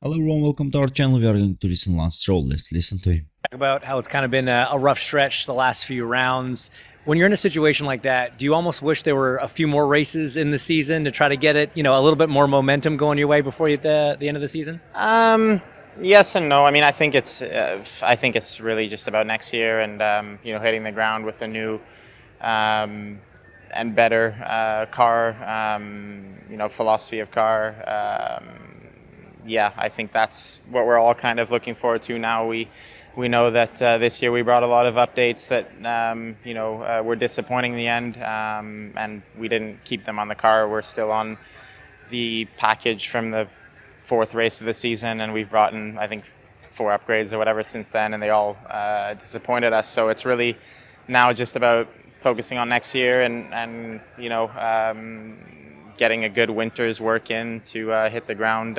Hello everyone, welcome to our channel. We are going to listen to Stroll. Let's listen to him. Talk about how it's kind of been a rough stretch the last few rounds. When you're in a situation like that, do you almost wish there were a few more races in the season to try to get it, a little bit more momentum going your way before you at the end of the season? Yes and no. I mean, I think it's really just about next year and hitting the ground with a new and better car, philosophy of car. I think that's what we're all kind of looking forward to now. We know that this year we brought a lot of updates that were disappointing in the end, and we didn't keep them on the car. We're still on the package from the fourth race of the season, and we've brought in, I think, 4 upgrades or whatever since then, and they all disappointed us. So it's really now just about focusing on next year and getting a good winter's work in to hit the ground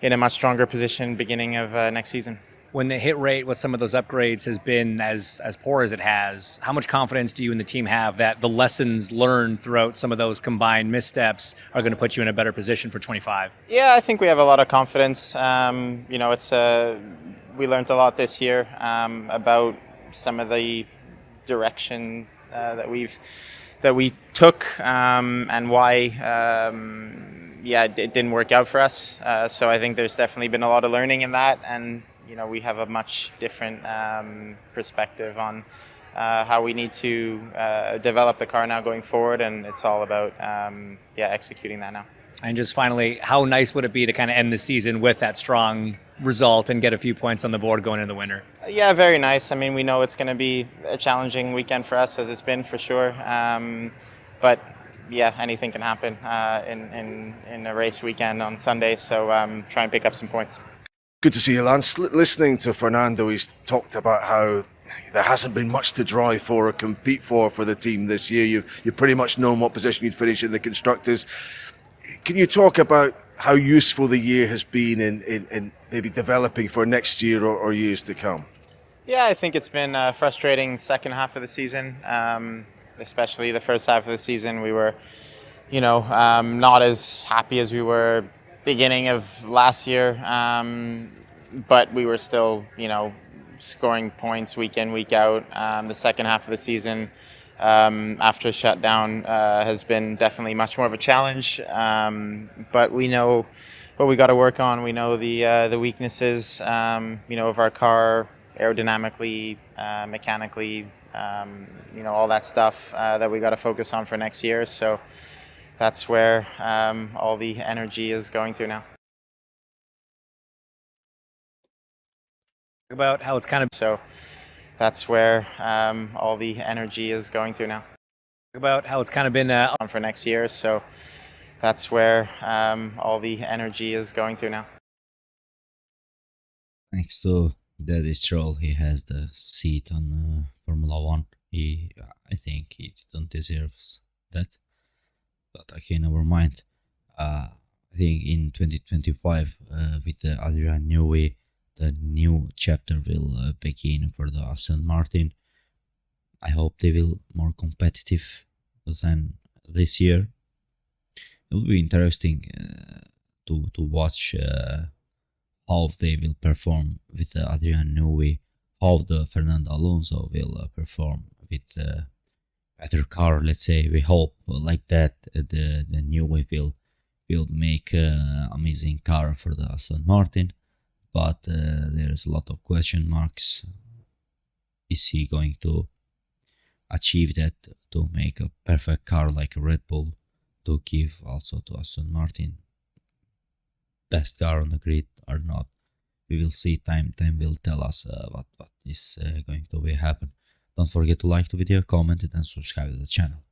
in a much stronger position beginning of next season. When the hit rate with some of those upgrades has been as poor as it has, how much confidence do you and the team have that the lessons learned throughout some of those combined missteps are going to put you in a better position for 25? Yeah, I think we have a lot of confidence. We learned a lot this year about some of the direction that we took and why it didn't work out for us. So I think there's definitely been a lot of learning in that, and we have a much different perspective on how we need to develop the car now going forward, and it's all about executing that now. And just finally, how nice would it be to kind of end the season with that strong result and get a few points on the board going into the winter? Yeah, very nice. I mean, we know it's going to be a challenging weekend for us, as it's been for sure. But yeah, anything can happen in a race weekend on Sunday. So try and pick up some points. Good to see you, Lance. Listening to Fernando, he's talked about how there hasn't been much to drive for or compete for the team this year. You've pretty much known what position you'd finish in the Constructors. Can you talk about how useful the year has been in maybe developing for next year or years to come? Yeah, I think it's been a frustrating second half of the season, especially the first half of the season. We were, not as happy as we were beginning of last year, but we were still, scoring points week in, week out. The second half of the season, after a shutdown, has been definitely much more of a challenge. But we know what we got to work on. We know the weaknesses, of our car, aerodynamically, mechanically, all that stuff that we got to focus on for next year. So that's where all the energy is going to now. About how it's kind of So that's where all the energy is going to now. About how it's kind of been on for next year. So that's where all the energy is going to now. Thanks to Daddy Stroll, he has the seat on Formula 1. I think he didn't deserve that. But okay, never mind. I think in 2025, with Adrian Newey, the new chapter will begin for the Aston Martin. I hope they will more competitive than this year. It will be interesting to watch how they will perform with Adrian Newey, how the Fernando Alonso will perform with better car. Let's say we hope like that the Newey will make amazing car for the Aston Martin. But there is a lot of question marks. Is he going to achieve that, to make a perfect car like a Red Bull, to give also to Aston Martin best car on the grid or not? We will see. Time will tell us what is going to happen. Don't forget to like the video, comment it, and subscribe to the channel.